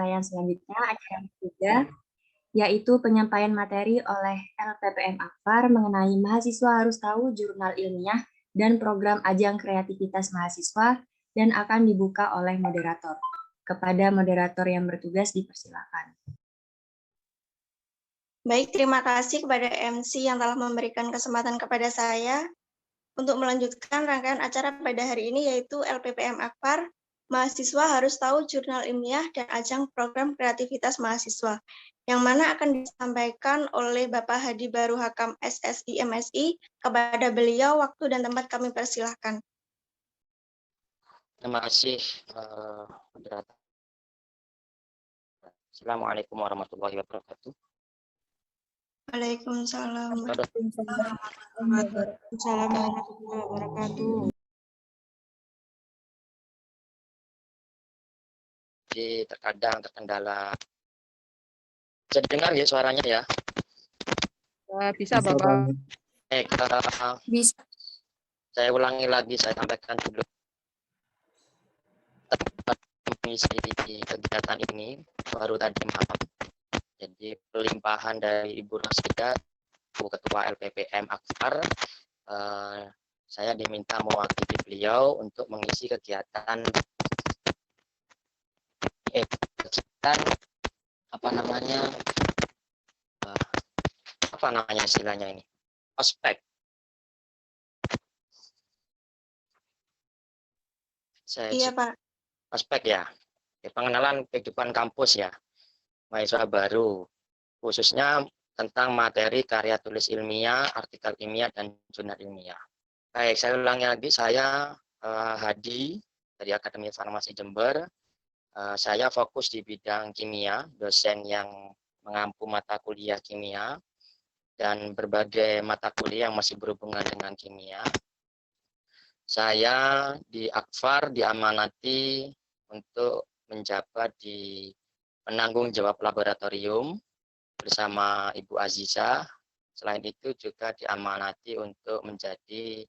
acara yang selanjutnya, acara yang ketiga, yaitu penyampaian materi oleh LPPM Akfar mengenai mahasiswa harus tahu jurnal ilmiah dan program ajang kreativitas mahasiswa dan akan dibuka oleh moderator. Kepada moderator yang bertugas dipersilakan. Baik, terima kasih kepada MC yang telah memberikan kesempatan kepada saya untuk melanjutkan rangkaian acara pada hari ini, yaitu LPPM Akfar, mahasiswa harus tahu jurnal ilmiah dan ajang program kreativitas mahasiswa, yang mana akan disampaikan oleh Bapak Hadi Baru Hakam SSI MSI. Kepada beliau, waktu dan tempat kami persilahkan. Terima kasih, moderator. Assalamualaikum warahmatullahi wabarakatuh. Waalaikumsalam. Waalaikumsalam warahmatullahi wabarakatuh. Jadi terkadang terkendala. Bisa didengar ya suaranya ya? Bisa Bapak. Bisa. Saya ulangi lagi, saya sampaikan dulu. Mengisi kegiatan ini baru tadi malam. Jadi pelimpahan dari Ibu Rasida, Ketua LPPM Akfar, saya diminta mewakili beliau untuk mengisi kegiatan apa namanya istilahnya ini, ospek. Iya Pak. Ospek ya, pengenalan kehidupan kampus ya, mahasiswa baru, khususnya tentang materi karya tulis ilmiah, artikel ilmiah, dan jurnal ilmiah. Baik, saya ulangi lagi, saya Hadi dari Akademi Farmasi Jember. Saya fokus di bidang kimia, dosen yang mengampu mata kuliah kimia, dan berbagai mata kuliah yang masih berhubungan dengan kimia. Saya di Akfar diamanati untuk menjabat di penanggung jawab laboratorium bersama Ibu Aziza. Selain itu juga diamanati untuk menjadi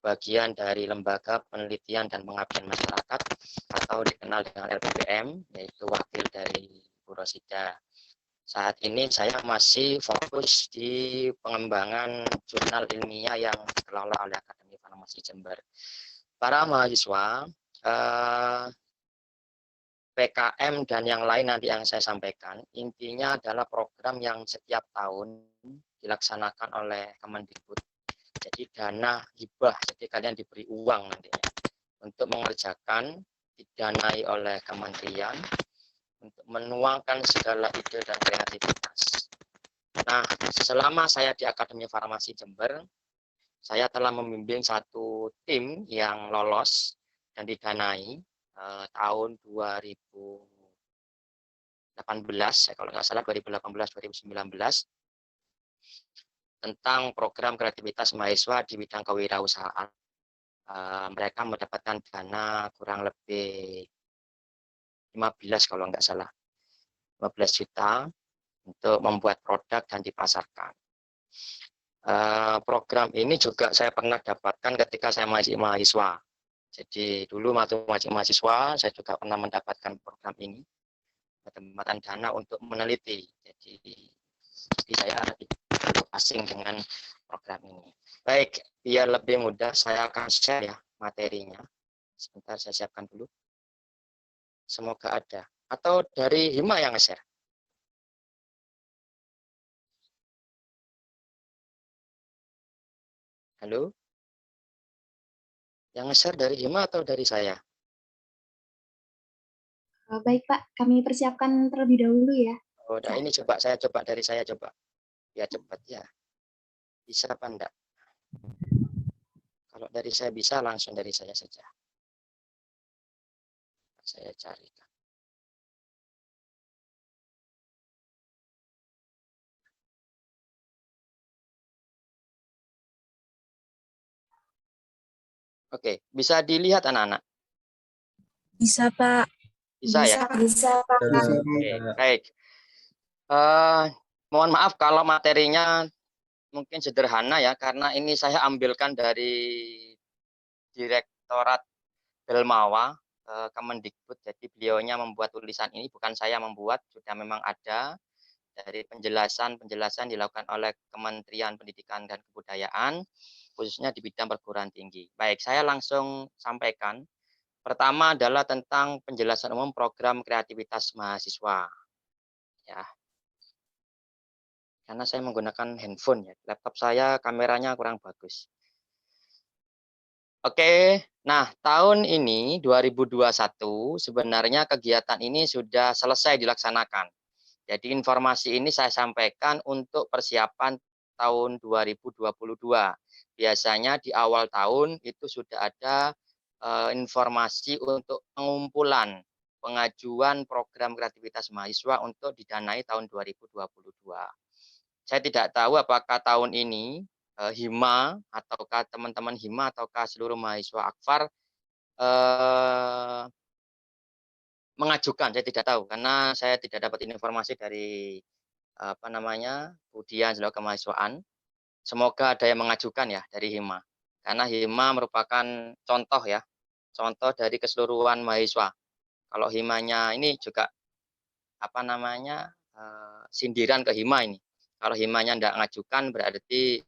bagian dari lembaga penelitian dan pengabdian masyarakat atau dikenal dengan LPPM, yaitu wakil dari Bu Rosida. Saat ini saya masih fokus di pengembangan jurnal ilmiah yang dikelola oleh Akademi Farmasi Jember. Para mahasiswa, PKM dan yang lain nanti yang saya sampaikan, intinya adalah program yang setiap tahun dilaksanakan oleh Kemendikbud. Jadi dana hibah, jadi kalian diberi uang nantinya untuk mengerjakan, didanai oleh kementerian, untuk menuangkan segala ide dan kreativitas. Nah, selama saya di Akademi Farmasi Jember, saya telah membimbing satu tim yang lolos dan didanai tahun 2018, kalau nggak salah 2018-2019, tentang program kreativitas mahasiswa di bidang kewirausahaan. Mereka mendapatkan dana kurang lebih 15 kalau nggak salah, 15 juta untuk membuat produk dan dipasarkan. Program ini juga saya pernah dapatkan ketika saya masih mahasiswa. Jadi dulu waktu masih mahasiswa, saya juga pernah mendapatkan program ini, pendapatan dana untuk meneliti. Jadi saya asing dengan program ini. Baik, biar lebih mudah saya akan share ya materinya. Sebentar saya siapkan dulu. Semoga ada. Atau dari Hima yang nge-share? Halo? Yang nge-share dari Hima atau dari saya? Baik Pak, kami persiapkan terlebih dahulu ya. Oh, nah ini coba saya coba dari saya coba. Ya cepat ya. Bisa apa enggak? Kalau dari saya bisa, langsung dari saya saja. Saya carikan. Oke, bisa dilihat anak-anak? Bisa Pak. Bisa ya? Bisa Pak. Oke, baik. Mohon maaf kalau materinya mungkin sederhana ya, karena ini saya ambilkan dari Direktorat Belmawa, Kemendikbud. Jadi beliaunya membuat tulisan ini, bukan saya membuat, sudah memang ada dari penjelasan dilakukan oleh Kementerian Pendidikan dan Kebudayaan, khususnya di bidang perguruan tinggi. Baik, saya langsung sampaikan. Pertama adalah tentang penjelasan umum program kreativitas mahasiswa. Ya, karena saya menggunakan handphone ya, laptop saya kameranya kurang bagus. Oke, nah tahun ini 2021 sebenarnya kegiatan ini sudah selesai dilaksanakan. Jadi informasi ini saya sampaikan untuk persiapan tahun 2022. Biasanya di awal tahun itu sudah ada informasi untuk pengumpulan pengajuan program kreativitas mahasiswa untuk didanai tahun 2022. Saya tidak tahu apakah tahun ini Hima ataukah teman-teman Hima ataukah seluruh mahasiswa Akfar mengajukan. Saya tidak tahu karena saya tidak dapat informasi dari Udian Selalu Kemahasiswaan. Semoga ada yang mengajukan ya dari Hima. Karena Hima merupakan contoh ya, contoh dari keseluruhan mahasiswa. Kalau Himanya ini juga sindiran ke Hima ini. Kalau Himanya tidak mengajukan berarti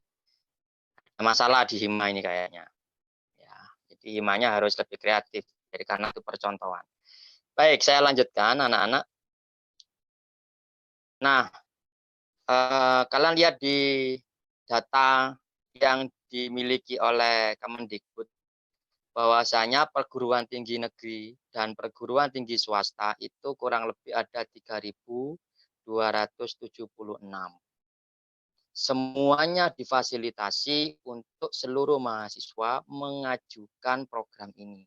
ada masalah di Hima ini kayaknya. Ya, jadi Himanya harus lebih kreatif. Jadi karena itu percontohan. Baik, saya lanjutkan anak-anak. Nah, kalian lihat di data yang dimiliki oleh Kemendikbud bahwasanya perguruan tinggi negeri dan perguruan tinggi swasta itu kurang lebih ada 3.276. Semuanya difasilitasi untuk seluruh mahasiswa mengajukan program ini.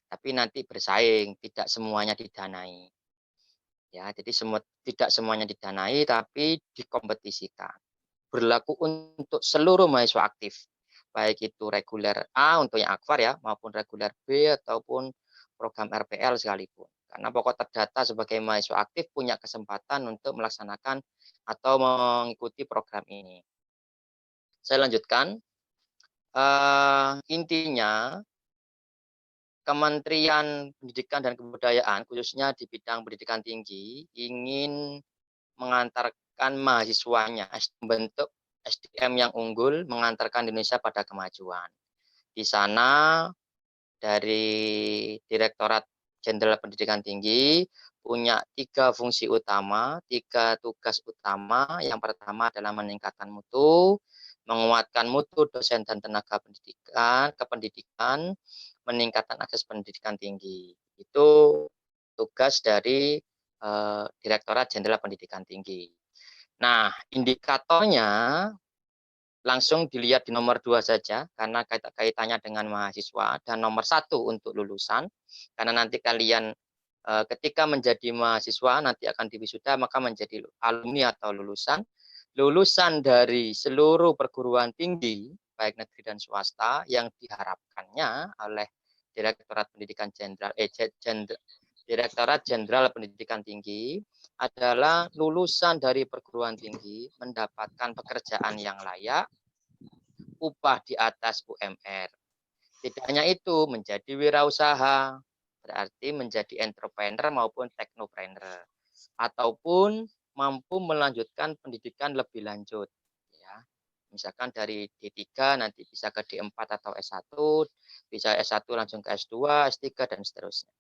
Tapi nanti bersaing, tidak semuanya didanai. Ya, jadi tidak semuanya didanai tapi dikompetisikan. Berlaku untuk seluruh mahasiswa aktif, baik itu reguler A untuk yang Akfar ya, maupun reguler B ataupun program RPL sekalipun. Karena pokok terdata sebagai mahasiswa aktif punya kesempatan untuk melaksanakan atau mengikuti program ini. Saya lanjutkan. Intinya Kementerian Pendidikan dan Kebudayaan khususnya di bidang pendidikan tinggi ingin mengantarkan mahasiswanya membentuk SDM yang unggul, mengantarkan Indonesia pada kemajuan. Di sana dari Direktorat Jenderal Pendidikan Tinggi punya 3 fungsi utama, 3 tugas utama. Yang pertama adalah meningkatkan mutu, menguatkan mutu dosen dan tenaga pendidikan, meningkatkan akses pendidikan tinggi. Itu tugas dari Direktorat Jenderal Pendidikan Tinggi. Nah, indikatornya langsung dilihat di nomor 2 saja, karena kaitannya dengan mahasiswa, dan nomor 1 untuk lulusan, karena nanti kalian ketika menjadi mahasiswa, nanti akan diwisuda, maka menjadi alumni atau lulusan. Lulusan dari seluruh perguruan tinggi, baik negeri dan swasta, yang diharapkannya oleh Direktorat Pendidikan Jenderal, Direktorat Jenderal Pendidikan Tinggi adalah lulusan dari perguruan tinggi mendapatkan pekerjaan yang layak, upah di atas UMR. Tidak hanya itu, menjadi wirausaha, berarti menjadi entrepreneur maupun teknopreneur, ataupun mampu melanjutkan pendidikan lebih lanjut. Ya, misalkan dari D3 nanti bisa ke D4 atau S1, bisa S1 langsung ke S2, S3, dan seterusnya.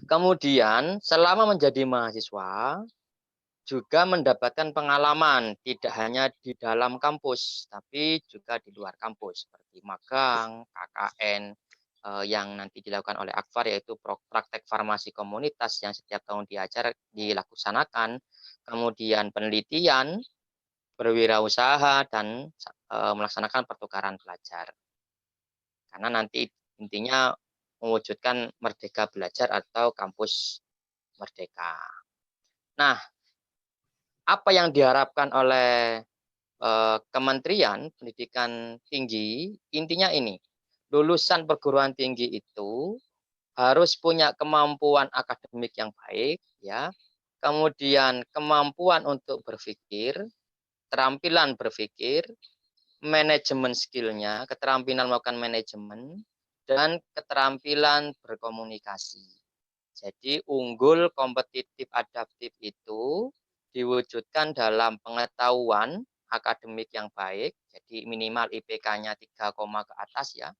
Kemudian selama menjadi mahasiswa juga mendapatkan pengalaman tidak hanya di dalam kampus tapi juga di luar kampus seperti magang, KKN yang nanti dilakukan oleh Akfar yaitu praktek farmasi komunitas yang setiap tahun dilaksanakan, kemudian penelitian, berwirausaha dan melaksanakan pertukaran pelajar. Karena nanti intinya mewujudkan merdeka belajar atau kampus merdeka. Nah, apa yang diharapkan oleh Kementerian Pendidikan Tinggi, intinya ini, lulusan perguruan tinggi itu harus punya kemampuan akademik yang baik, ya, kemudian kemampuan untuk berpikir, keterampilan berpikir, manajemen skillnya, keterampilan melakukan manajemen, dan keterampilan berkomunikasi. Jadi unggul, kompetitif, adaptif itu diwujudkan dalam pengetahuan akademik yang baik, jadi minimal IPK-nya 3, ke atas ya.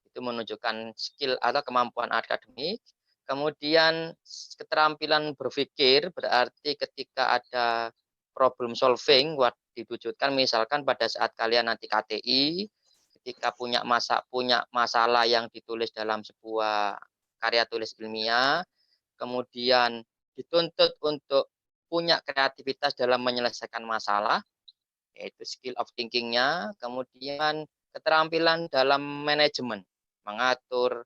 Itu menunjukkan skill atau kemampuan akademik. Kemudian keterampilan berpikir berarti ketika ada problem solving diwujudkan misalkan pada saat kalian nanti KTI, ketika punya masalah yang ditulis dalam sebuah karya tulis ilmiah, kemudian dituntut untuk punya kreativitas dalam menyelesaikan masalah, yaitu skill of thinking-nya, kemudian keterampilan dalam manajemen, mengatur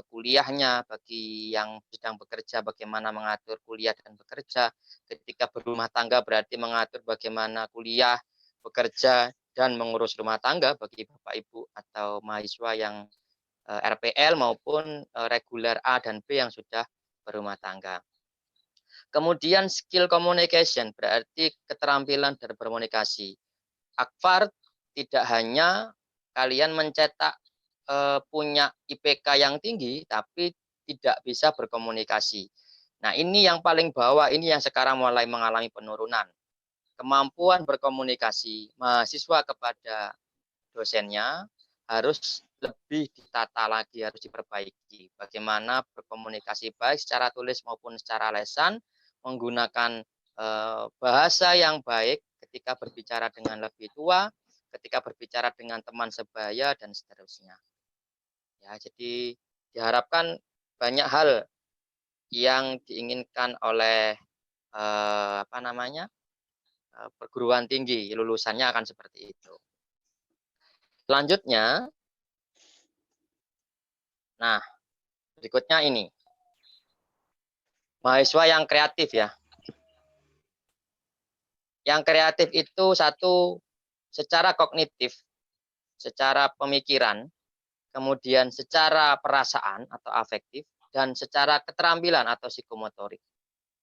kuliahnya bagi yang sedang bekerja, bagaimana mengatur kuliah dan bekerja, ketika berumah tangga berarti mengatur bagaimana kuliah, bekerja, dan mengurus rumah tangga bagi Bapak Ibu atau mahasiswa yang RPL maupun reguler A dan B yang sudah berumah tangga. Kemudian skill communication berarti keterampilan dalam berkomunikasi. Akfar tidak hanya kalian mencetak punya IPK yang tinggi, tapi tidak bisa berkomunikasi. Nah, ini yang paling bawah, ini yang sekarang mulai mengalami penurunan. Kemampuan berkomunikasi mahasiswa kepada dosennya harus lebih ditata lagi, harus diperbaiki. Bagaimana berkomunikasi baik secara tulis maupun secara lesan, menggunakan bahasa yang baik ketika berbicara dengan lebih tua, ketika berbicara dengan teman sebaya, dan seterusnya. Ya, jadi diharapkan banyak hal yang diinginkan oleh perguruan tinggi, lulusannya akan seperti itu. Selanjutnya, nah berikutnya ini, mahasiswa yang kreatif ya. Yang kreatif itu satu, secara kognitif, secara pemikiran, kemudian secara perasaan atau afektif, dan secara keterampilan atau psikomotorik.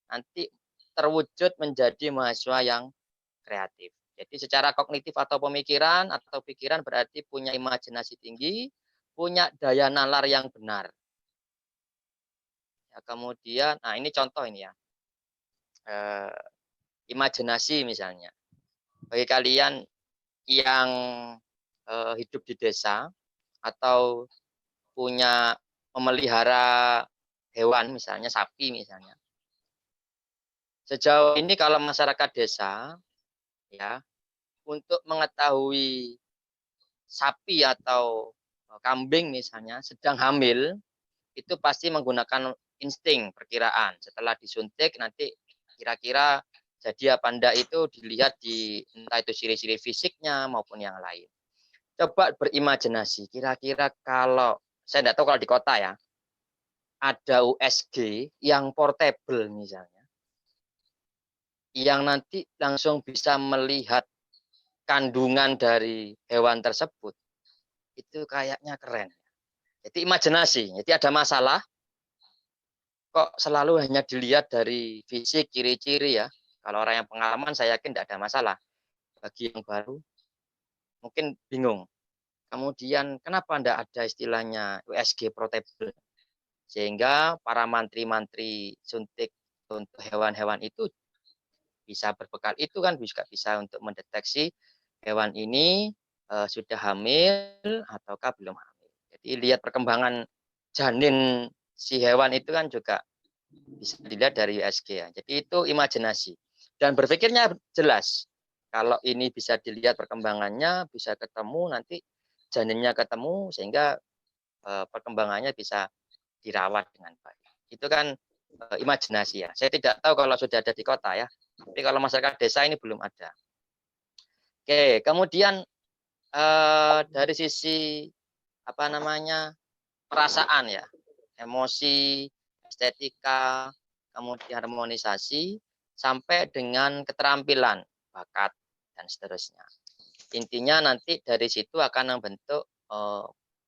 Nanti terwujud menjadi mahasiswa yang kreatif. Jadi secara kognitif atau pemikiran atau pikiran berarti punya imajinasi tinggi, punya daya nalar yang benar. Ya, kemudian, nah ini contoh ini ya, imajinasi misalnya. Bagi kalian yang hidup di desa atau punya memelihara hewan, misalnya sapi misalnya. Sejauh ini kalau masyarakat desa, ya, untuk mengetahui sapi atau kambing misalnya sedang hamil, itu pasti menggunakan insting, perkiraan. Setelah disuntik nanti kira-kira jadi apa enggak itu dilihat di entah itu ciri-ciri fisiknya maupun yang lain. Coba berimajinasi, kira-kira kalau, saya tidak tahu kalau di kota ya, ada USG yang portable misalnya, yang nanti langsung bisa melihat kandungan dari hewan tersebut, itu kayaknya keren. Jadi imajinasi, jadi ada masalah, kok selalu hanya dilihat dari fisik, ciri-ciri ya. Kalau orang yang pengalaman saya yakin tidak ada masalah. Bagi yang baru mungkin bingung. Kemudian kenapa tidak ada istilahnya USG portable? Sehingga para mantri-mantri suntik untuk hewan-hewan itu bisa berbekal itu kan juga bisa untuk mendeteksi hewan ini sudah hamil ataukah belum hamil. Jadi lihat perkembangan janin si hewan itu kan juga bisa dilihat dari USG ya. Jadi itu imajinasi. Dan berpikirnya jelas. Kalau ini bisa dilihat perkembangannya, bisa ketemu, nanti janinnya ketemu, sehingga perkembangannya bisa dirawat dengan baik. Itu kan imajinasi ya. Saya tidak tahu kalau sudah ada di kota ya. Tapi kalau masyarakat desa ini belum ada. Oke, kemudian dari sisi perasaan ya, emosi, estetika, kemudian harmonisasi, sampai dengan keterampilan, bakat, dan seterusnya. Intinya nanti dari situ akan membentuk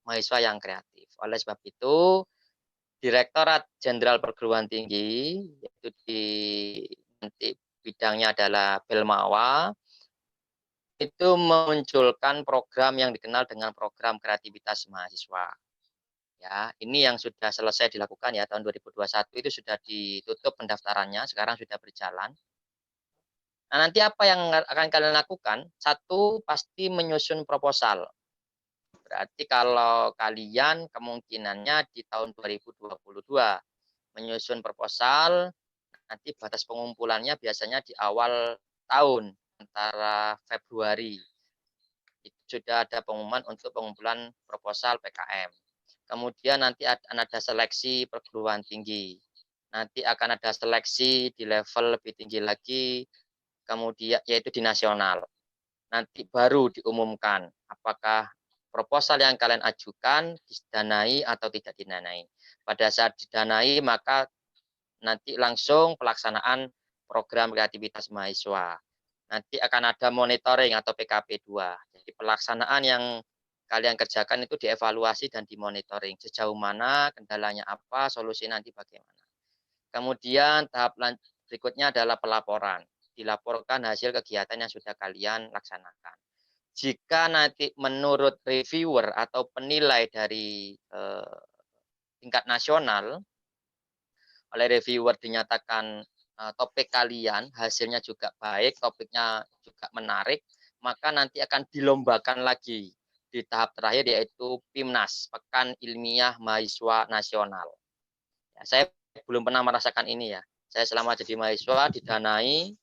mahasiswa yang kreatif. Oleh sebab itu, Direktorat Jenderal Perguruan Tinggi, yaitu nanti bidangnya adalah Belmawa, itu memunculkan program yang dikenal dengan program kreativitas mahasiswa. Ya, ini yang sudah selesai dilakukan ya tahun 2021 itu sudah ditutup pendaftarannya, sekarang sudah berjalan. Nah, nanti apa yang akan kalian lakukan? Satu, pasti menyusun proposal. Berarti kalau kalian kemungkinannya di tahun 2022 menyusun proposal, nanti batas pengumpulannya biasanya di awal tahun, antara Februari. Itu sudah ada pengumuman untuk pengumpulan proposal PKM. Kemudian nanti akan ada seleksi perguruan tinggi. Nanti akan ada seleksi di level lebih tinggi lagi, kemudian yaitu di nasional. Nanti baru diumumkan apakah proposal yang kalian ajukan didanai atau tidak didanai. Pada saat didanai, maka nanti langsung pelaksanaan program kreativitas mahasiswa. Nanti akan ada monitoring atau PKP 2. Jadi pelaksanaan yang kalian kerjakan itu dievaluasi dan dimonitoring. Sejauh mana, kendalanya apa, solusi nanti bagaimana. Kemudian tahap berikutnya adalah pelaporan. Dilaporkan hasil kegiatan yang sudah kalian laksanakan. Jika nanti menurut reviewer atau penilai dari tingkat nasional, oleh reviewer dinyatakan topik kalian hasilnya juga baik, topiknya juga menarik, maka nanti akan dilombakan lagi di tahap terakhir yaitu PIMNAS, Pekan Ilmiah Mahasiswa Nasional. Ya, saya belum pernah merasakan ini ya. Saya selama jadi mahasiswa didanai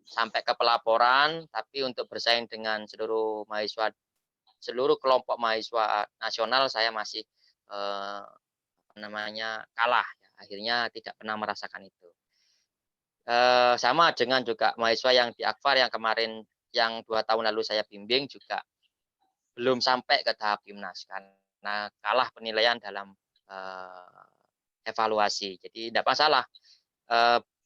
sampai ke pelaporan, tapi untuk bersaing dengan seluruh mahasiswa, seluruh kelompok mahasiswa nasional saya masih kalah. Akhirnya tidak pernah merasakan itu. Sama dengan juga mahasiswa yang di Akfar yang kemarin, yang 2 tahun lalu saya bimbing juga belum sampai ke tahap PIMNAS karena kalah penilaian dalam evaluasi. Jadi tidak masalah.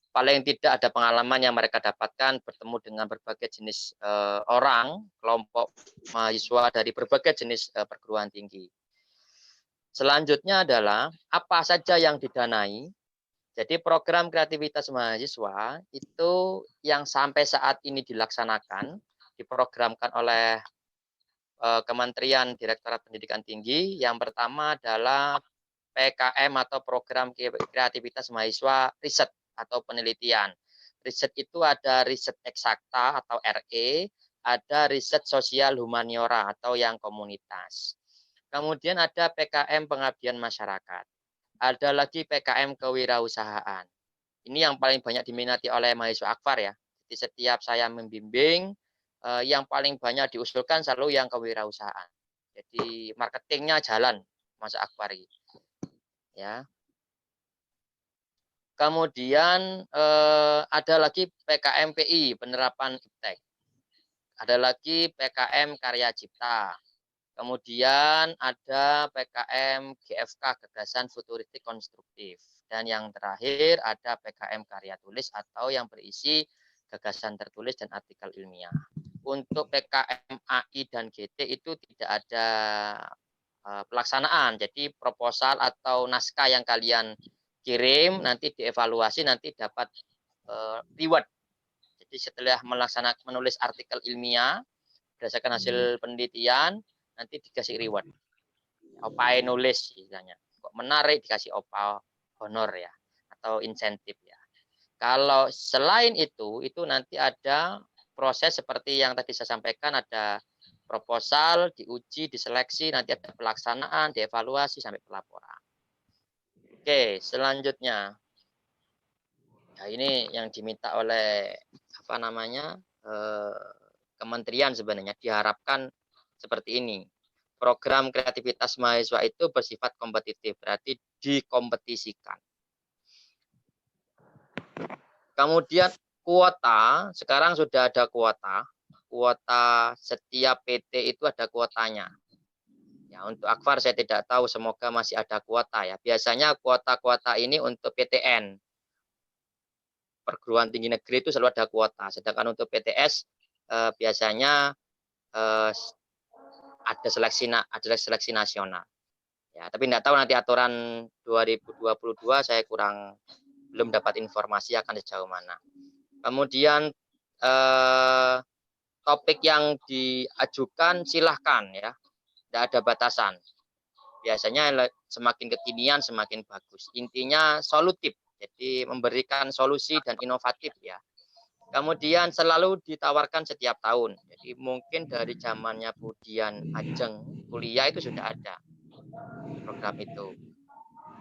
Paling tidak ada pengalaman yang mereka dapatkan bertemu dengan berbagai jenis orang, kelompok mahasiswa dari berbagai jenis perguruan tinggi. Selanjutnya adalah apa saja yang didanai. Jadi program kreativitas mahasiswa itu yang sampai saat ini dilaksanakan, diprogramkan oleh Kementerian Direktorat Pendidikan Tinggi. Yang pertama adalah PKM atau program kreativitas mahasiswa riset atau penelitian. Riset itu ada riset eksakta atau RE, ada riset sosial humaniora atau yang komunitas. Kemudian ada PKM pengabdian masyarakat. Ada lagi PKM kewirausahaan. Ini yang paling banyak diminati oleh mahasiswa Akfar ya. Jadi setiap saya membimbing, yang paling banyak diusulkan selalu yang kewirausahaan. Jadi marketingnya jalan, Mas Akbar. Ya. Kemudian ada lagi PKM PI, penerapan iptek. Ada lagi PKM karya cipta. Kemudian ada PKM GFK, gagasan futuristik konstruktif. Dan yang terakhir ada PKM karya tulis atau yang berisi gagasan tertulis dan artikel ilmiah. Untuk PKM AI dan GT itu tidak ada pelaksanaan. Jadi proposal atau naskah yang kalian kirim nanti dievaluasi, nanti dapat reward. Jadi setelah melaksanakan menulis artikel ilmiah berdasarkan hasil penelitian, nanti dikasih reward. Opai nulis istilahnya. Kok menarik dikasih opa honor ya atau insentif ya. Kalau selain itu nanti ada proses seperti yang tadi saya sampaikan, ada proposal, diuji, diseleksi, nanti ada pelaksanaan, dievaluasi sampai pelaporan. Oke, selanjutnya. Nah, ini yang diminta oleh kementerian sebenarnya, diharapkan seperti ini. Program kreativitas mahasiswa itu bersifat kompetitif, berarti dikompetisikan. Kemudian kuota, sekarang sudah ada kuota. Kuota setiap PT itu ada kuotanya. Ya, untuk Akfar saya tidak tahu, semoga masih ada kuota ya. Biasanya kuota-kuota ini untuk PTN. Perguruan tinggi negeri itu selalu ada kuota. Sedangkan untuk PTS biasanya ada seleksi nasional. Ya, tapi tidak tahu nanti aturan 2022 saya belum dapat informasi akan sejauh mana. Kemudian topik yang diajukan silahkan ya, tidak ada batasan. Biasanya semakin kekinian semakin bagus. Intinya solutif, jadi memberikan solusi dan inovatif ya. Kemudian selalu ditawarkan setiap tahun. Jadi mungkin dari zamannya Budian Ajeng kuliah itu sudah ada program itu.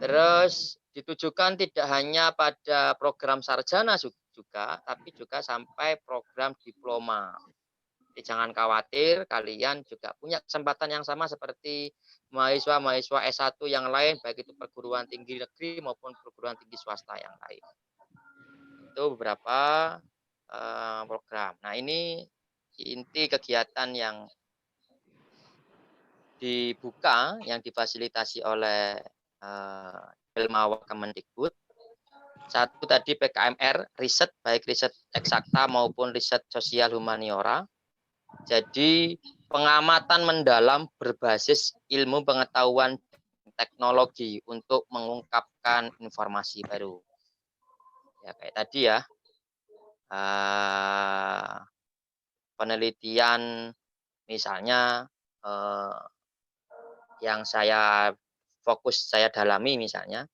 Terus ditujukan tidak hanya pada program sarjana juga, tapi juga sampai program diploma. Jadi jangan khawatir, kalian juga punya kesempatan yang sama seperti mahasiswa-mahasiswa S1 yang lain, baik itu perguruan tinggi negeri maupun perguruan tinggi swasta yang lain. Itu beberapa program. Nah, ini inti kegiatan yang dibuka, yang difasilitasi oleh Ilmawak Kemendikbud. Satu tadi PKMR, riset, baik riset eksakta maupun riset sosial humaniora. Jadi pengamatan mendalam berbasis ilmu pengetahuan teknologi untuk mengungkapkan informasi baru. Ya kayak tadi ya, penelitian misalnya yang saya dalami misalnya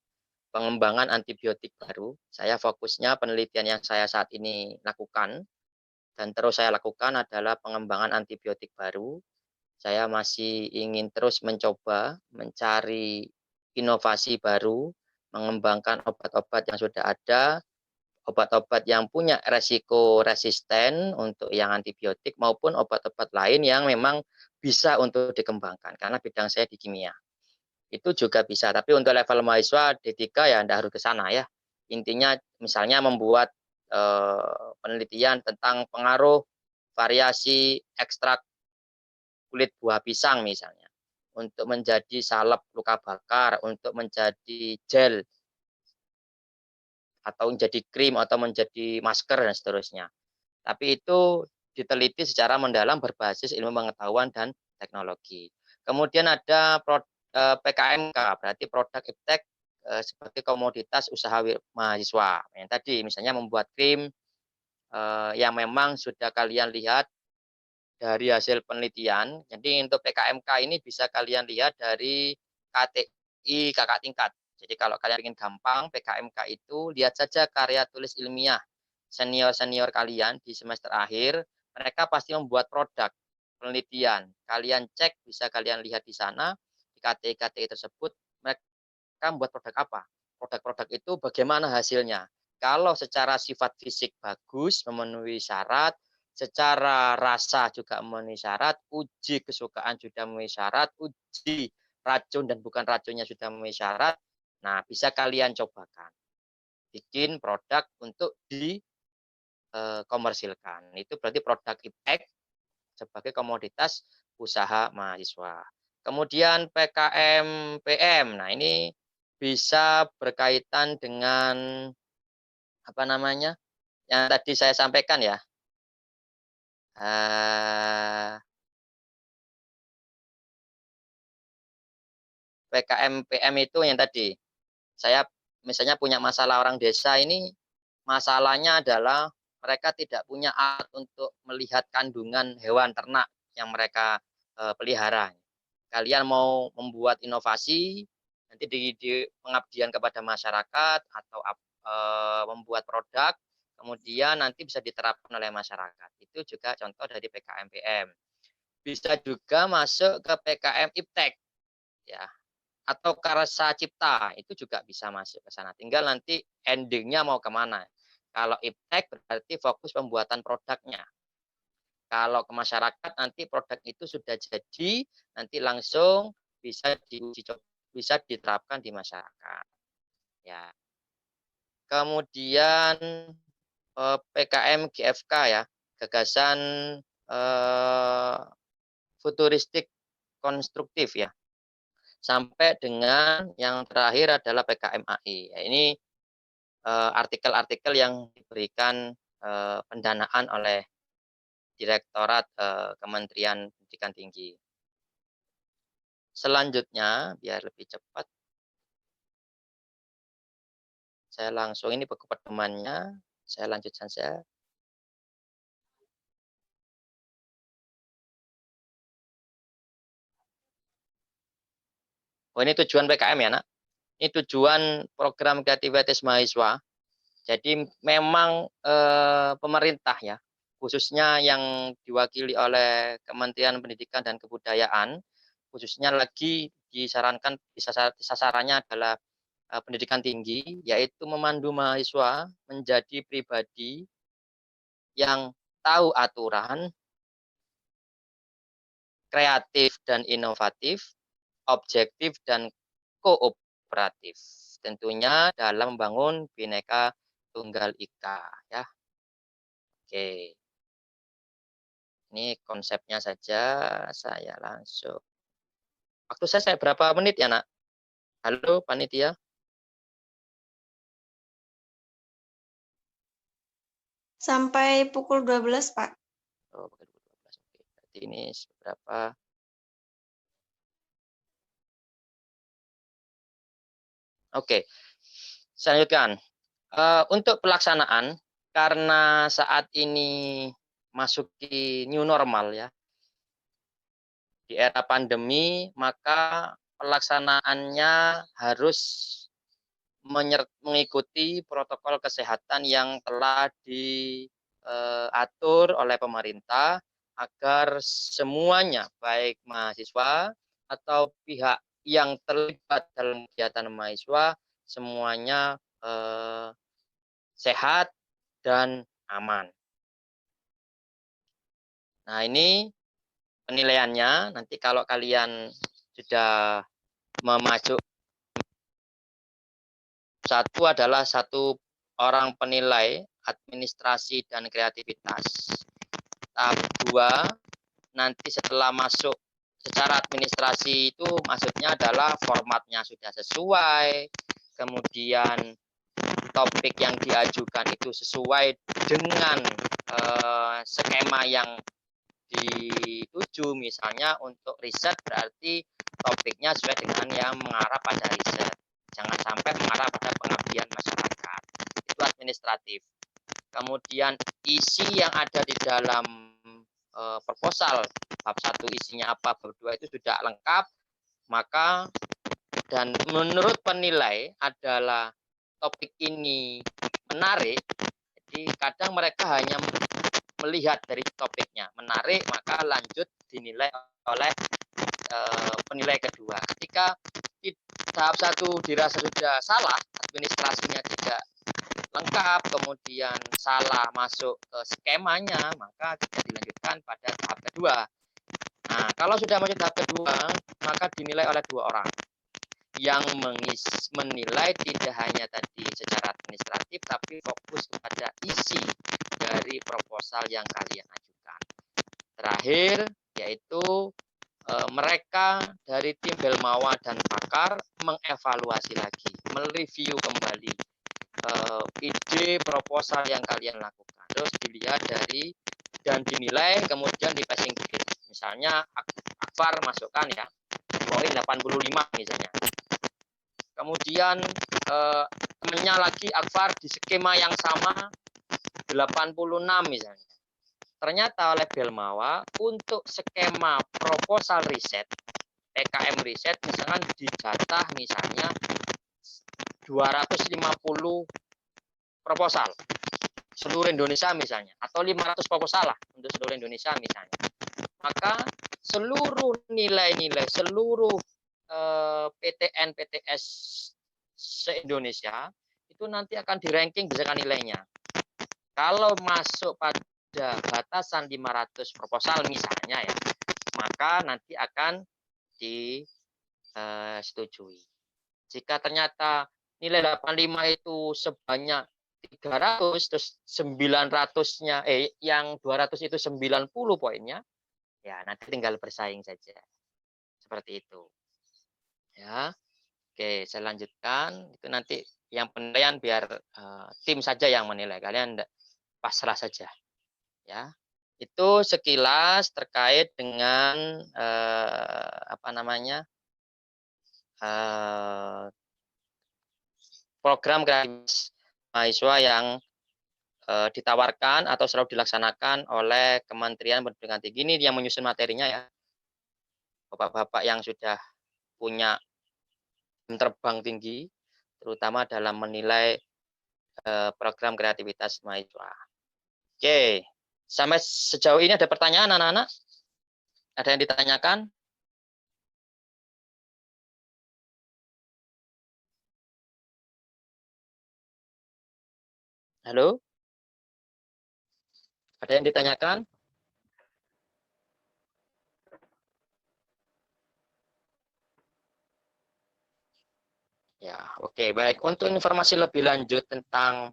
pengembangan antibiotik baru. Saya fokusnya penelitian yang saya saat ini lakukan dan terus saya lakukan adalah pengembangan antibiotik baru. Saya masih ingin terus mencoba mencari inovasi baru, mengembangkan obat-obat yang sudah ada, obat-obat yang punya resiko resisten untuk yang antibiotik maupun obat-obat lain yang memang bisa untuk dikembangkan karena bidang saya di kimia. Itu juga bisa, tapi untuk level mahasiswa D3 ya Anda harus ke sana ya. Intinya misalnya membuat penelitian tentang pengaruh variasi ekstrak kulit buah pisang misalnya untuk menjadi salep luka bakar, untuk menjadi gel atau menjadi krim atau menjadi masker dan seterusnya. Tapi itu diteliti secara mendalam berbasis ilmu pengetahuan dan teknologi. Kemudian ada PKMK, berarti produk iptek seperti komoditas usaha mahasiswa. Yang tadi misalnya membuat krim yang memang sudah kalian lihat dari hasil penelitian. Jadi untuk PKMK ini bisa kalian lihat dari KTI kakak tingkat. Jadi kalau kalian ingin gampang, PKMK itu lihat saja karya tulis ilmiah senior-senior kalian di semester akhir, mereka pasti membuat produk penelitian. Kalian cek, bisa kalian lihat di sana, di KTI-KTI tersebut, mereka membuat produk apa? Produk-produk itu bagaimana hasilnya? Kalau secara sifat fisik bagus, memenuhi syarat, secara rasa juga memenuhi syarat, uji kesukaan sudah memenuhi syarat, uji racun dan bukan racunnya sudah memenuhi syarat, nah bisa kalian cobakan. Bikin produk untuk komersilkan. Itu berarti produk iptek sebagai komoditas usaha mahasiswa. Kemudian PKM PM. Nah, ini bisa berkaitan dengan apa namanya? Yang tadi saya sampaikan ya. PKM PM itu yang tadi. Saya misalnya punya masalah orang desa ini, masalahnya adalah mereka tidak punya alat untuk melihat kandungan hewan ternak yang mereka pelihara. Kalian mau membuat inovasi, nanti di pengabdian kepada masyarakat atau membuat produk, kemudian nanti bisa diterapkan oleh masyarakat. Itu juga contoh dari PKM PM. Bisa juga masuk ke PKM Iptek, ya, atau Karsa Cipta, itu juga bisa masuk ke sana. Tinggal nanti endingnya mau kemana. Kalau iptek berarti fokus pembuatan produknya. Kalau ke masyarakat nanti produk itu sudah jadi, nanti langsung bisa diuji coba, bisa diterapkan di masyarakat. Ya. Kemudian PKM GFK ya, gagasan futuristik konstruktif ya. Sampai dengan yang terakhir adalah PKM AI. Ya, ini artikel-artikel yang diberikan pendanaan oleh Direktorat Kementerian Pendidikan Tinggi. Selanjutnya, biar lebih cepat, saya langsung ini buku pedomannya, saya lanjutkan saja. Oh, ini tujuan PKM ya, Nak? Ini tujuan program kreativitas mahasiswa. Jadi memang pemerintah ya, khususnya yang diwakili oleh Kementerian Pendidikan dan Kebudayaan, khususnya lagi disarankan sasarannya adalah pendidikan tinggi, yaitu memandu mahasiswa menjadi pribadi yang tahu aturan, kreatif dan inovatif, objektif dan kooperatif. Tentunya dalam membangun Bhinneka Tunggal Ika ya. Oke. Ini konsepnya saja, saya langsung. Waktu saya berapa menit ya, Nak? Halo, panitia. Sampai pukul 12, Pak. Oh, pukul 12. Oke. Berarti ini berapa? Oke. Saya lanjutkan. Untuk pelaksanaan, karena saat ini masuk di new normal ya, di era pandemi, maka pelaksanaannya harus mengikuti protokol kesehatan yang telah diatur oleh pemerintah agar semuanya, baik mahasiswa atau pihak yang terlibat dalam kegiatan mahasiswa, semuanya sehat dan aman. Nah, ini penilaiannya. Nanti kalau kalian sudah memajuk, satu adalah satu orang penilai administrasi dan kreativitas. Tahap 2, nanti setelah masuk secara administrasi itu maksudnya adalah formatnya sudah sesuai, kemudian topik yang diajukan itu sesuai dengan skema yang dituju. Misalnya untuk riset berarti topiknya sesuai dengan yang mengarah pada riset. Jangan sampai mengarah pada pengabdian masyarakat. Itu administratif. Kemudian isi yang ada di dalam proposal, bab 1 isinya apa, bab 2 itu sudah lengkap, maka dan menurut penilai adalah topik ini menarik, jadi kadang mereka hanya melihat dari topiknya menarik, maka lanjut dinilai oleh penilai kedua. Ketika di tahap 1 dirasa sudah salah, administrasinya tidak lengkap, kemudian salah masuk ke skemanya, maka tidak dilanjutkan pada tahap kedua. Nah, kalau sudah masuk tahap kedua, maka dinilai oleh 2 orang yang menilai tidak hanya tadi secara administratif, tapi fokus kepada isi dari proposal yang kalian ajukan. Terakhir, yaitu mereka dari tim Belmawa dan pakar mengevaluasi lagi, mereview kembali ide proposal yang kalian lakukan. Terus dilihat dari dan dinilai, kemudian di passing grade. Misalnya Akbar masukkan ya poin 85 misalnya. Kemudian temennya lagi Akbar di skema yang sama 86 misalnya. Ternyata oleh Belmawa untuk skema proposal riset, PKM riset misalkan dijatah misalnya 250 proposal seluruh Indonesia misalnya, atau 500 proposal lah untuk seluruh Indonesia misalnya. Maka seluruh nilai-nilai, seluruh PTN, PTS se-Indonesia itu nanti akan di-ranking berdasarkan nilainya. Kalau masuk pada batasan 500 proposal misalnya ya, maka nanti akan disetujui. Jika ternyata nilai 85 itu sebanyak 300, terus 900-nya yang 200 itu 90 poinnya, ya nanti tinggal bersaing saja. Seperti itu. Ya. Oke, saya lanjutkan. Itu nanti yang penilaian biar tim saja yang menilai. Kalian pasrah saja. Ya. Itu sekilas terkait dengan program kreativitas mahasiswa yang ditawarkan atau selalu dilaksanakan oleh Kementerian Pendidikan Tinggi. Ini yang menyusun materinya ya. Bapak-bapak yang sudah punya terbang tinggi, terutama dalam menilai program kreativitas mahasiswa. Oke, sampai sejauh ini ada pertanyaan anak-anak? Ada yang ditanyakan? Halo? Ada yang ditanyakan? Ya, oke, baik. Untuk informasi lebih lanjut tentang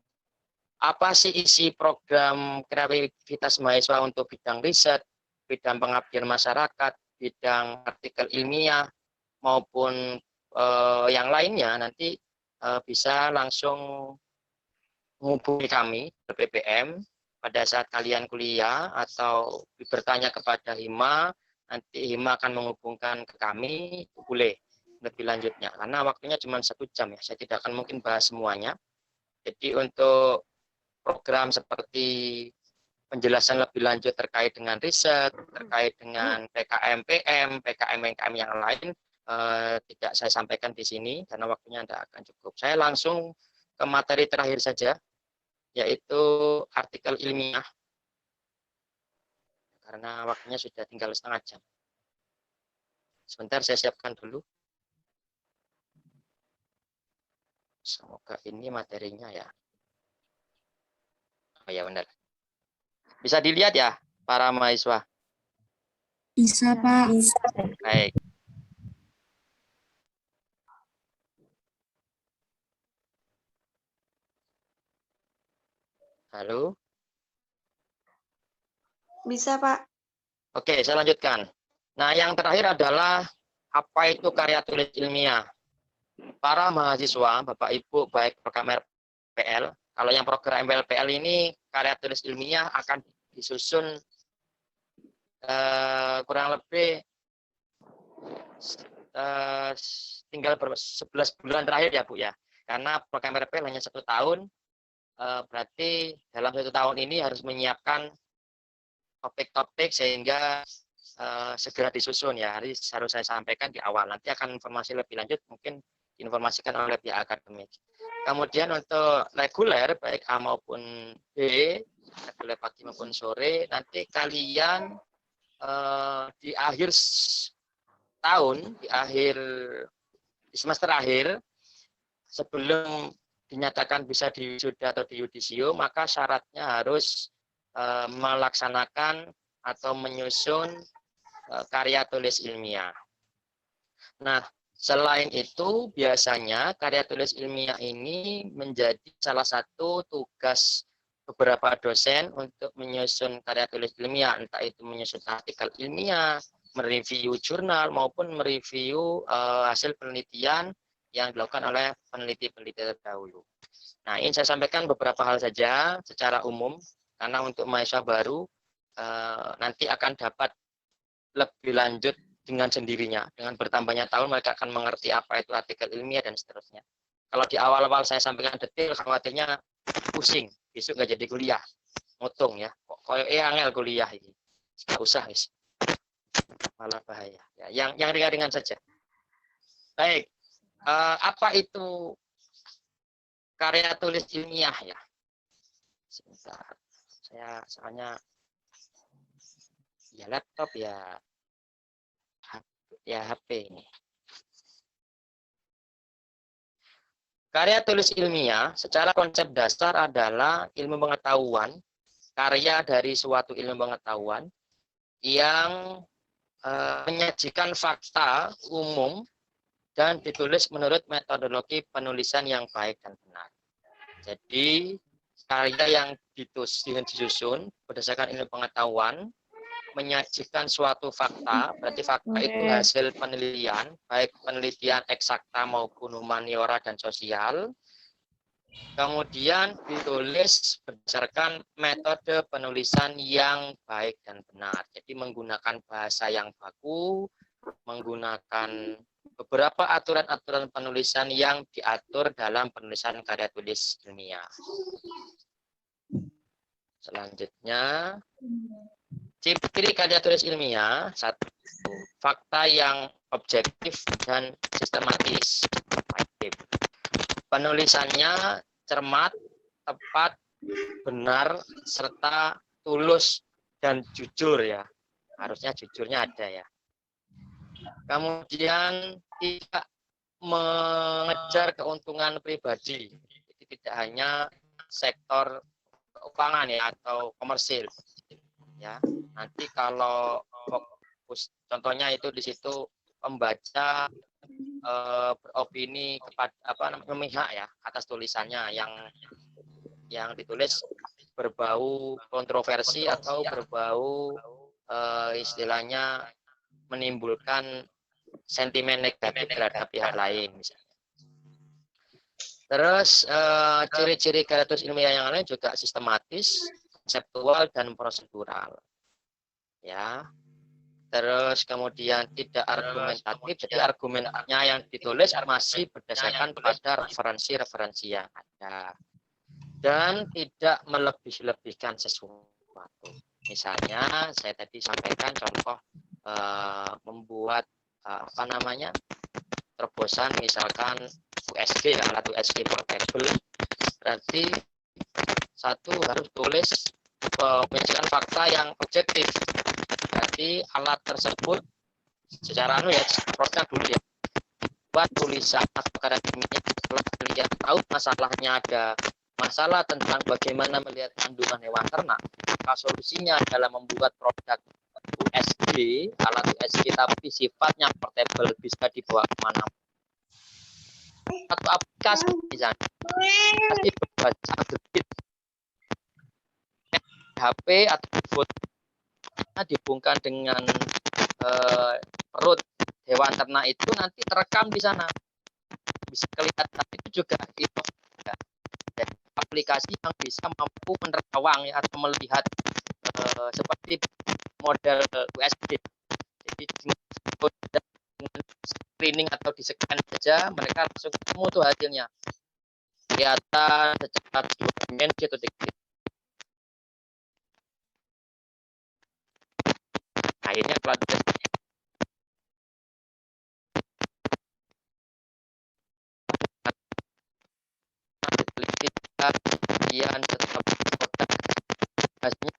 apa sih isi program kreativitas mahasiswa untuk bidang riset, bidang pengabdian masyarakat, bidang artikel ilmiah, maupun yang lainnya, nanti bisa langsung menghubungi kami, BPM, pada saat kalian kuliah atau bertanya kepada Hima, nanti Hima akan menghubungkan ke kami, boleh lebih lanjutnya. Karena waktunya cuma 1 jam ya, saya tidak akan mungkin bahas semuanya. Jadi untuk program seperti penjelasan lebih lanjut terkait dengan riset, terkait dengan PKM-PM, PKM-PKM yang lain, tidak saya sampaikan di sini karena waktunya tidak akan cukup. Saya langsung ke materi terakhir saja, yaitu artikel ilmiah, karena waktunya sudah tinggal setengah jam. Sebentar saya siapkan dulu. Semoga ini materinya ya. Oh ya benar. Bisa dilihat ya para mahasiswa? Bisa, Pak. Baik. Halo? Bisa, Pak. Oke, saya lanjutkan. Nah, yang terakhir adalah apa itu karya tulis ilmiah. Para mahasiswa, Bapak Ibu, baik program RPL, kalau yang program MPL ini karya tulis ilmiah akan disusun kurang lebih tinggal 11 bulan terakhir ya Bu ya. Karena program RPL hanya 1 tahun, berarti dalam 1 tahun ini harus menyiapkan topik-topik sehingga segera disusun ya. Harus saya sampaikan di awal. Nanti akan informasi lebih lanjut mungkin diinformasikan oleh pihak akademik. Kemudian untuk reguler baik A maupun B, reguler pagi maupun sore, nanti kalian di akhir tahun, di semester akhir, sebelum dinyatakan bisa diwisuda atau di yudisium, maka syaratnya harus melaksanakan atau menyusun karya tulis ilmiah. Nah, selain itu, biasanya karya tulis ilmiah ini menjadi salah satu tugas beberapa dosen untuk menyusun karya tulis ilmiah, entah itu menyusun artikel ilmiah, mereview jurnal, maupun mereview hasil penelitian yang dilakukan oleh peneliti-peneliti terdahulu. Nah, ini saya sampaikan beberapa hal saja secara umum, karena untuk mahasiswa baru nanti akan dapat lebih lanjut dengan sendirinya. Dengan bertambahnya tahun mereka akan mengerti apa itu artikel ilmiah dan seterusnya. Kalau di awal-awal saya sampaikan detail, khawatirnya pusing, besok nggak jadi kuliah, ngutung ya. Kok angel kuliah ini, nggak usah guys, malah bahaya. Ya, yang ringan-ringan saja. Baik, apa itu karya tulis ilmiah ya? Sebentar, saya soalnya ya laptop ya HP ini. Karya tulis ilmiah secara konsep dasar adalah ilmu pengetahuan, karya dari suatu ilmu pengetahuan yang menyajikan fakta umum dan ditulis menurut metodologi penulisan yang baik dan benar. Jadi karya yang disusun berdasarkan ilmu pengetahuan menyajikan suatu fakta, berarti fakta itu hasil penelitian, baik penelitian eksakta maupun humaniora dan sosial, kemudian ditulis berdasarkan metode penulisan yang baik dan benar. Jadi menggunakan bahasa yang baku, menggunakan beberapa aturan-aturan penulisan yang diatur dalam penulisan karya tulis ilmiah. Selanjutnya, ciri karya tulis ilmiah, 1, fakta yang objektif dan sistematis. penulisannya cermat, tepat, benar, serta tulus dan jujur ya. Harusnya jujurnya ada ya. Kemudian tidak mengejar keuntungan pribadi. Jadi tidak hanya sektor keuangan ya atau komersil. Ya, nanti kalau fokus contohnya itu di situ pembaca beropini kepada memihak ya atas tulisannya yang ditulis berbau kontroversi atau berbau istilahnya menimbulkan sentimen negatif terhadap pihak lain misalnya. Terus ciri-ciri karya tulis ilmiah yang lain juga sistematis, konseptual dan prosedural. Ya. Terus kemudian tidak argumentatif, jadi argumennya yang ditulis masih berdasarkan pada referensi-referensi yang ada. Dan tidak melebih-lebihkan sesuatu. Misalnya saya tadi sampaikan contoh membuat terobosan misalkan USG, alat USG portable, berarti satu harus tulis menunjukkan fakta yang objektif. Berarti alat tersebut secara prosesnya dulu ya, buat tulisan akademiknya setelah melihat tahu masalahnya ada masalah tentang bagaimana melihat kandungan hewan ternak, maka solusinya adalah membuat produk USG, alat USG tapi sifatnya portable, bisa dibawa kemana. Atau aplikasi misalnya, aplikasi berbaca gesit HP atau foto dihubungkan dengan perut hewan ternak itu nanti terekam di sana, bisa kelihatan. Itu juga aplikasi yang bisa mampu menerawang ya, atau melihat seperti model USB. Jadi dengan screening atau di scan saja mereka langsung ketemu tuh hasilnya, kelihatan secara dua dimensi atau tiga. Akhirnya pelajaran kemudian tetap hasilnya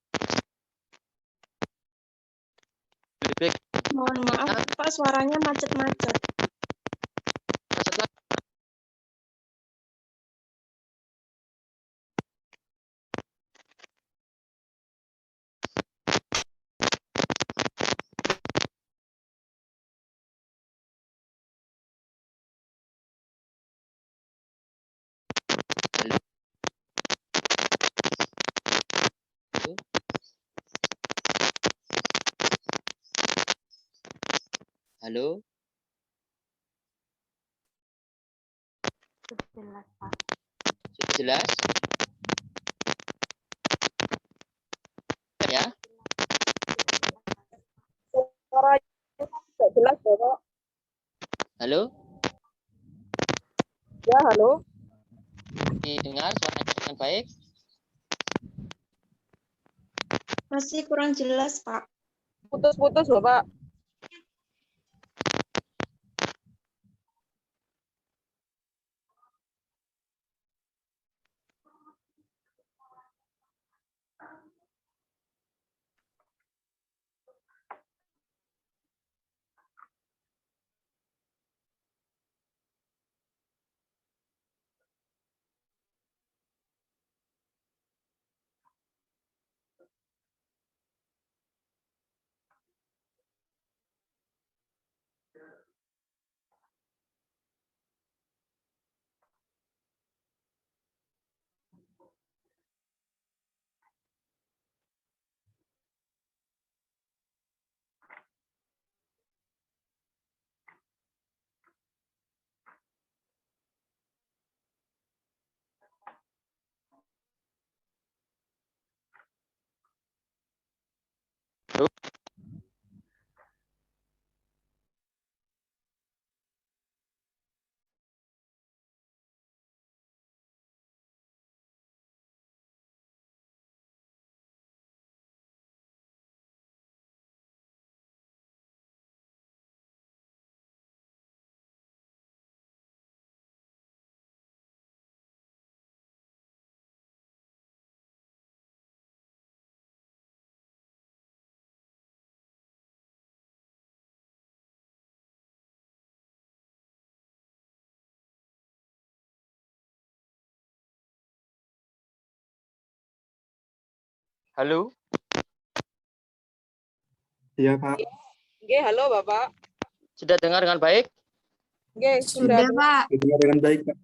lebih. Mohon maaf, Pak, suaranya macet-macet. Halo. Jelas, Pak. Sudah jelas? Ya. Suaranya tidak jelas, Bapak. Halo. Ya, halo. Didengar suaranya dengan baik? Masih kurang jelas, Pak. Putus-putus, Bapak. Halo? Iya, Pak. Nggih, halo Bapak. Sudah dengar dengan baik? Nggih, Sudah, Pak. Dengar dengan baik, Pak.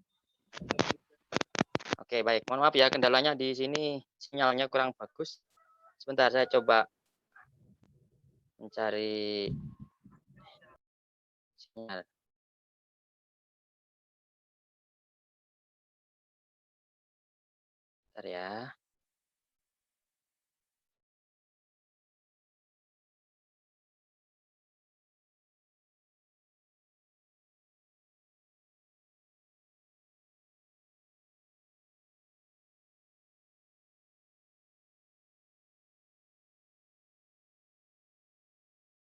Oke, baik. Mohon maaf ya, kendalanya di sini sinyalnya kurang bagus. Sebentar, saya coba mencari sinyal. Bentar ya.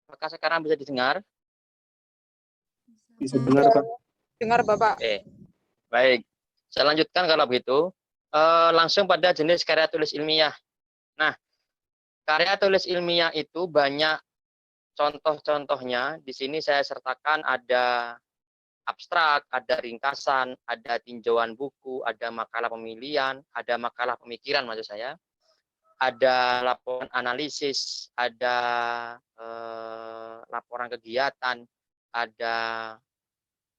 Apakah sekarang bisa didengar? Bisa dengar, Pak. Dengar Bapak. Oke, baik. Saya lanjutkan kalau begitu. Langsung pada jenis karya tulis ilmiah. Nah, karya tulis ilmiah itu banyak contoh-contohnya. Di sini saya sertakan ada abstrak, ada ringkasan, ada tinjauan buku, ada makalah pemilihan, ada makalah pemikiran maksud saya, ada laporan analisis, ada laporan kegiatan, ada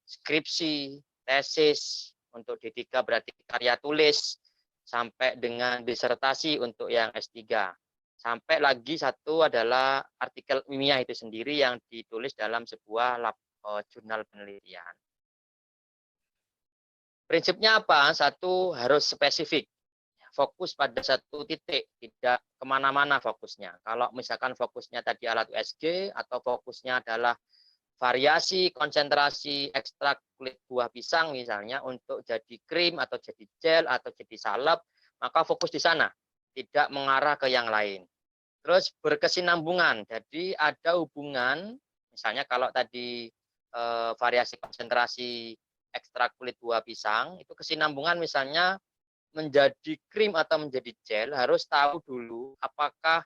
skripsi, tesis, untuk D3 berarti karya tulis, sampai dengan disertasi untuk yang S3. Sampai lagi satu adalah artikel ilmiah itu sendiri yang ditulis dalam sebuah jurnal penelitian. Prinsipnya apa? Satu, harus spesifik. Fokus pada satu titik, tidak kemana-mana fokusnya. Kalau misalkan fokusnya tadi alat USG, atau fokusnya adalah variasi konsentrasi ekstrak kulit buah pisang misalnya untuk jadi krim atau jadi gel atau jadi salep, maka fokus di sana, tidak mengarah ke yang lain. Terus berkesinambungan, jadi ada hubungan, misalnya kalau tadi variasi konsentrasi ekstrak kulit buah pisang, itu kesinambungan misalnya menjadi krim atau menjadi gel, harus tahu dulu apakah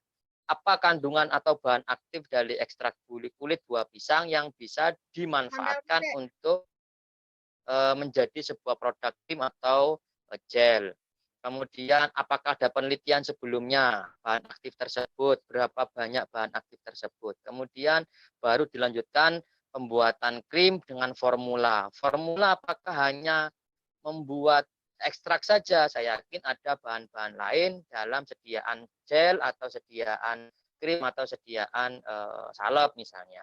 apa kandungan atau bahan aktif dari ekstrak kulit buah pisang yang bisa dimanfaatkan untuk menjadi sebuah produk krim atau gel. Kemudian apakah ada penelitian sebelumnya bahan aktif tersebut, berapa banyak bahan aktif tersebut. Kemudian baru dilanjutkan pembuatan krim dengan formula. Formula apakah hanya membuat ekstrak saja, saya yakin ada bahan-bahan lain dalam sediaan gel atau sediaan krim atau sediaan salep misalnya.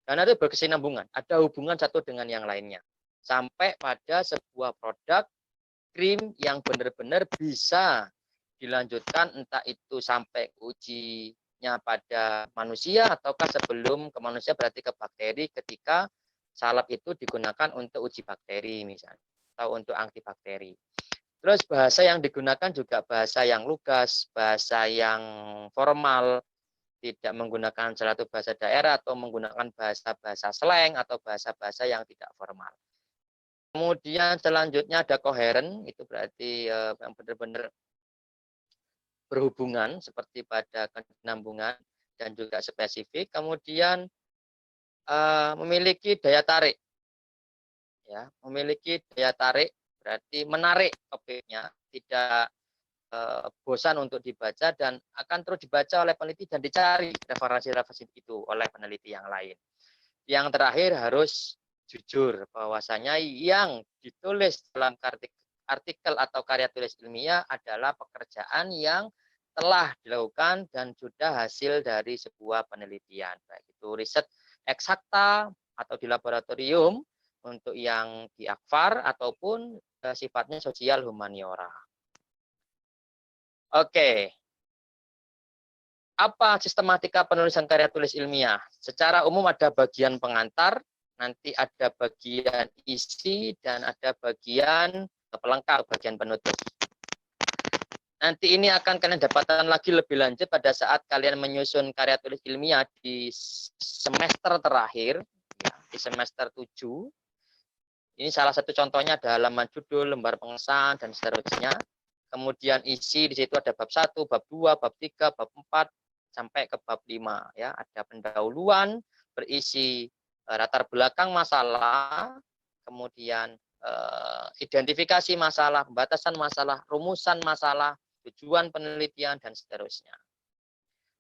Karena itu berkesinambungan, ada hubungan satu dengan yang lainnya. Sampai pada sebuah produk krim yang benar-benar bisa dilanjutkan, entah itu sampai ujinya pada manusia ataukah sebelum ke manusia berarti ke bakteri, ketika salep itu digunakan untuk uji bakteri misalnya, atau untuk antibakteri. Terus bahasa yang digunakan juga bahasa yang lugas, bahasa yang formal, tidak menggunakan salah satu bahasa daerah atau menggunakan bahasa-bahasa slang atau bahasa-bahasa yang tidak formal. Kemudian selanjutnya ada koheren, itu berarti yang benar-benar berhubungan seperti pada kesinambungan dan juga spesifik. Kemudian memiliki daya tarik, ya, memiliki daya tarik berarti menarik topiknya, tidak bosan untuk dibaca dan akan terus dibaca oleh peneliti dan dicari referensi-referensi itu oleh peneliti yang lain. Yang terakhir harus jujur, bahwasanya yang ditulis dalam artikel atau karya tulis ilmiah adalah pekerjaan yang telah dilakukan dan sudah hasil dari sebuah penelitian, baik itu riset eksakta atau di laboratorium untuk yang di Akfar ataupun sifatnya sosial humaniora. Oke. Apa sistematika penulisan karya tulis ilmiah? Secara umum ada bagian pengantar, nanti ada bagian isi, dan ada bagian pelengkap, bagian penutup. Nanti ini akan kalian dapatkan lagi lebih lanjut pada saat kalian menyusun karya tulis ilmiah di semester terakhir, ya, di semester 7. Ini salah satu contohnya ada halaman judul, lembar pengesahan, dan seterusnya. Kemudian isi di situ ada bab 1, bab 2, bab 3, bab 4 sampai ke bab 5 ya. Ada pendahuluan berisi latar belakang masalah, kemudian identifikasi masalah, pembatasan masalah, rumusan masalah, tujuan penelitian, dan seterusnya.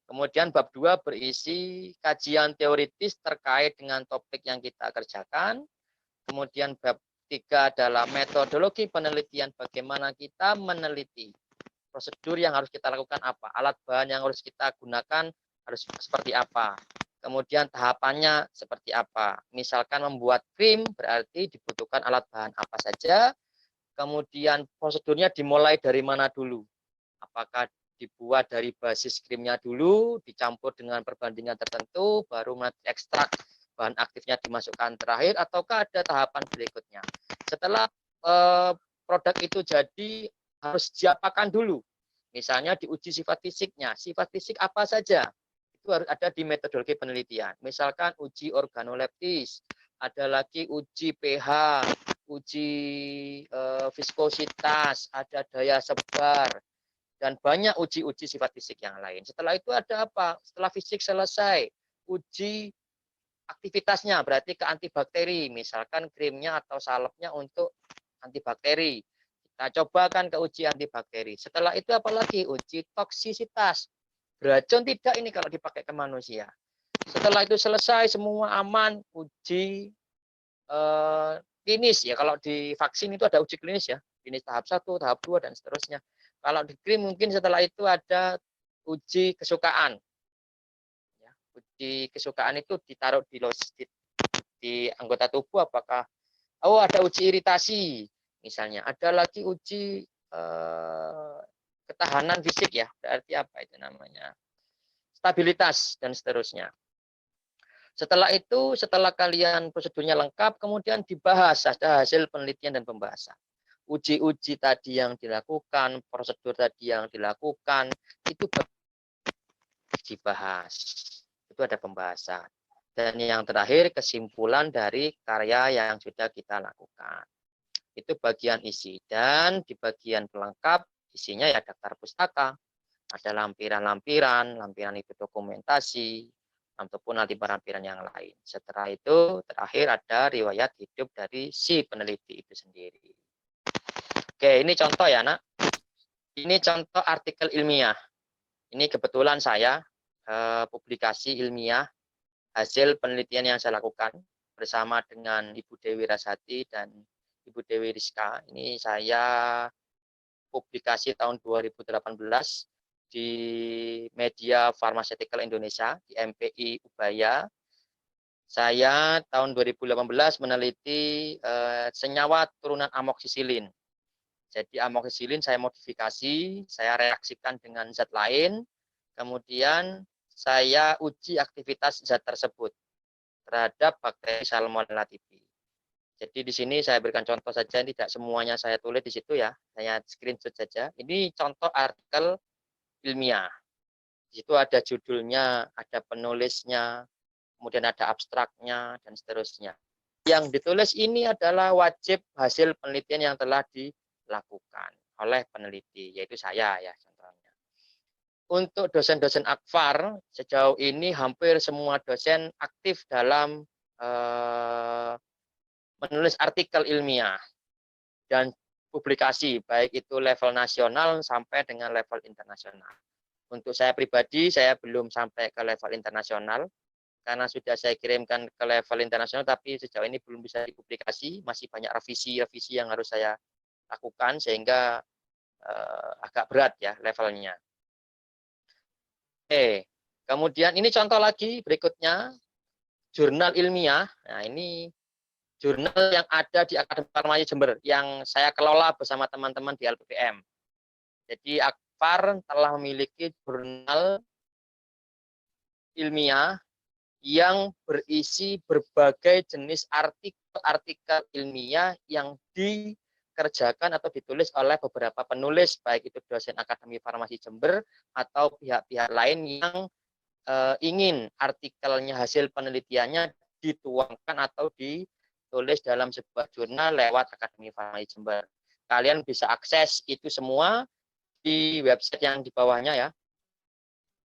Kemudian bab 2 berisi kajian teoritis terkait dengan topik yang kita kerjakan. Kemudian bab 3 adalah metodologi penelitian, bagaimana kita meneliti. Prosedur yang harus kita lakukan apa, alat bahan yang harus kita gunakan harus seperti apa. Kemudian tahapannya seperti apa. Misalkan membuat krim berarti dibutuhkan alat bahan apa saja. Kemudian prosedurnya dimulai dari mana dulu. Apakah dibuat dari basis krimnya dulu, dicampur dengan perbandingan tertentu, baru ekstrak bahan aktifnya dimasukkan terakhir, ataukah ada tahapan berikutnya. Setelah produk itu jadi, harus diapakan dulu. Misalnya diuji sifat fisiknya. Sifat fisik apa saja? Itu harus ada di metodologi penelitian. Misalkan uji organoleptis, ada lagi uji pH, uji viskositas, ada daya sebar, dan banyak uji-uji sifat fisik yang lain. Setelah itu ada apa? Setelah fisik selesai, uji aktivitasnya, berarti ke antibakteri. Misalkan krimnya atau salepnya untuk antibakteri. Kita cobakan ke uji antibakteri. Setelah itu apalagi? Uji toksisitas. Beracun tidak ini kalau dipakai ke manusia. Setelah itu selesai, semua aman, uji klinis. Ya, kalau di vaksin itu ada uji klinis ya. Klinis tahap 1, tahap 2, dan seterusnya. Kalau di krim mungkin setelah itu ada uji kesukaan. Ya, uji kesukaan itu ditaruh di anggota tubuh, apakah ada uji iritasi misalnya, ada lagi uji ketahanan fisik ya, berarti apa itu namanya, stabilitas dan seterusnya. Setelah itu, setelah kalian prosedurnya lengkap, kemudian dibahas, ada hasil penelitian dan pembahasan. Uji-uji tadi yang dilakukan, prosedur tadi yang dilakukan, itu dibahas. Itu ada pembahasan. Dan yang terakhir, kesimpulan dari karya yang sudah kita lakukan. Itu bagian isi. Dan di bagian pelengkap, isinya ya daftar pustaka. Ada lampiran-lampiran, lampiran itu dokumentasi, ataupun lampiran yang lain. Setelah itu, terakhir ada riwayat hidup dari si peneliti itu sendiri. Oke, ini contoh ya, Nak. Ini contoh artikel ilmiah. Ini kebetulan saya publikasi ilmiah hasil penelitian yang saya lakukan bersama dengan Ibu Dewi Rasati dan Ibu Dewi Rizka. Ini saya publikasi tahun 2018 di Media Pharmaceutical Indonesia, di MPI Ubaya. Saya tahun 2018 meneliti senyawa turunan amoksisilin. Jadi amoksisilin saya modifikasi, saya reaksikan dengan zat lain, kemudian saya uji aktivitas zat tersebut terhadap bakteri Salmonella typhi. Jadi di sini saya berikan contoh saja, tidak semuanya saya tulis di situ ya, saya screenshot saja. Ini contoh artikel ilmiah. Di situ ada judulnya, ada penulisnya, kemudian ada abstraknya, dan seterusnya. Yang ditulis ini adalah wajib hasil penelitian yang telah dilakukan oleh peneliti, yaitu saya ya contohnya. Untuk dosen-dosen Akfar, sejauh ini hampir semua dosen aktif dalam menulis artikel ilmiah dan publikasi, baik itu level nasional sampai dengan level internasional. Untuk saya pribadi, saya belum sampai ke level internasional, karena sudah saya kirimkan ke level internasional, tapi sejauh ini belum bisa dipublikasi, masih banyak revisi-revisi yang harus saya lakukan, sehingga agak berat ya levelnya. Oke, kemudian ini contoh lagi berikutnya, jurnal ilmiah. Nah ini jurnal yang ada di Akademi Farmasi Jember, yang saya kelola bersama teman-teman di LPPM. Jadi Akfar telah memiliki jurnal ilmiah yang berisi berbagai jenis artikel ilmiah yang dikerjakan atau ditulis oleh beberapa penulis, baik itu dosen Akademi Farmasi Jember atau pihak-pihak lain yang ingin artikelnya, hasil penelitiannya dituangkan atau ditulis dalam sebuah jurnal lewat Akademi Farmasi Jember. Kalian bisa akses itu semua di website yang di bawahnya ya.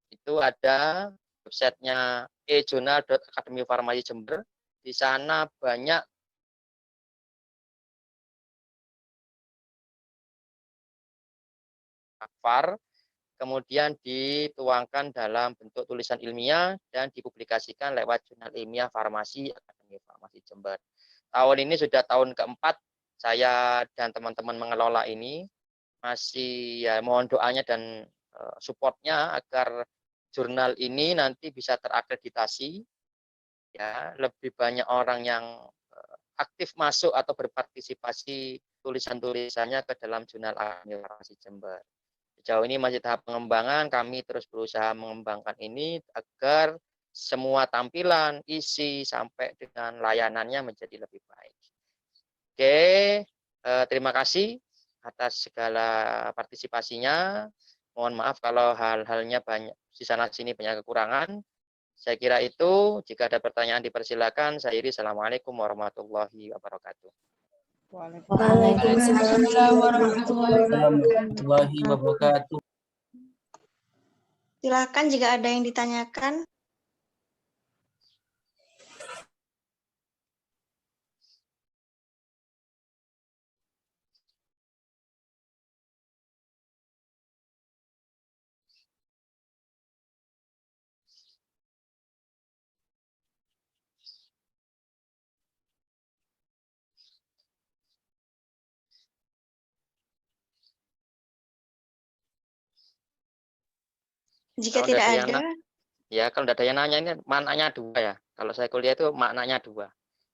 Itu ada websitenya e-journal.akademifarmasi Jember. Di sana banyak Akfar, kemudian dituangkan dalam bentuk tulisan ilmiah dan dipublikasikan lewat jurnal ilmiah farmasi Akademi Farmasi Jember. Tahun ini sudah tahun keempat saya dan teman-teman mengelola ini. Masih ya mohon doanya dan supportnya agar jurnal ini nanti bisa terakreditasi, ya lebih banyak orang yang aktif masuk atau berpartisipasi tulisan-tulisannya ke dalam jurnal Akademi Farmasi Jember. Sejauh ini masih tahap pengembangan, kami terus berusaha mengembangkan ini agar semua tampilan, isi, sampai dengan layanannya menjadi lebih baik. Oke, terima kasih atas segala partisipasinya. Mohon maaf kalau hal-halnya banyak di sana sini banyak kekurangan. Saya kira itu. Jika ada pertanyaan dipersilakan. Saya iri. Assalamualaikum warahmatullahi wabarakatuh. Waalaikumsalam warahmatullahi wabarakatuh. Silakan jika ada yang ditanyakan. Jika Kalau tidak ada yang ada, ya kalau tidak ada yang nanya, ini maknanya dua ya. Kalau saya kuliah itu maknanya dua.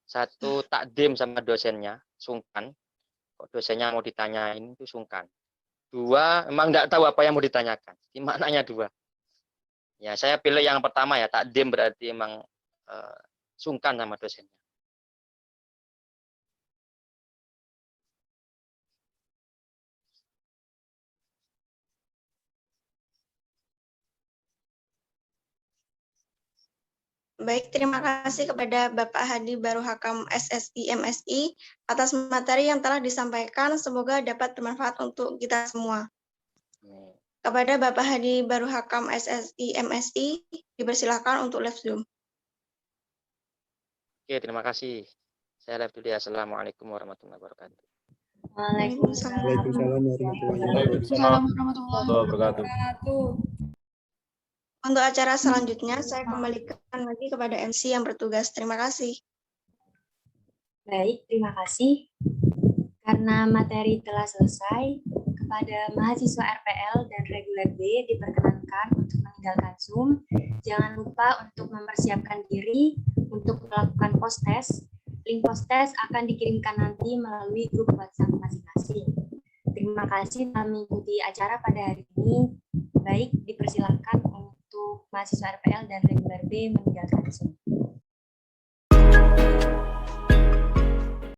Satu, takdim sama dosennya, sungkan. Kok dosennya mau ditanyain itu sungkan. Dua, emang tidak tahu apa yang mau ditanyakan. Jadi maknanya dua. Ya, saya pilih yang pertama ya, takdim berarti emang sungkan sama dosennya. baik, terima kasih kepada Bapak Hadi Baruhakam SSI MSI atas materi yang telah disampaikan. Semoga dapat bermanfaat untuk kita semua. Kepada Bapak Hadi Baruhakam SSI MSI, dipersilakan untuk live Zoom. Oke, terima kasih. Saya live dulu ya. Assalamualaikum warahmatullahi wabarakatuh. Waalaikumsalam. Waalaikumsalam warahmatullahi wabarakatuh. Untuk acara selanjutnya, saya kembalikan lagi kepada MC yang bertugas. Terima kasih. Baik, terima kasih. Karena materi telah selesai, kepada mahasiswa RPL dan reguler B diperkenankan untuk meninggalkan Zoom. Jangan lupa untuk mempersiapkan diri untuk melakukan post-test. Link post-test akan dikirimkan nanti melalui grup WhatsApp masing-masing. Terima kasih telah mengikuti acara pada hari ini. Baik, dipersilakan untuk mahasiswa RPL dan reguler B meninggalkan Zoom.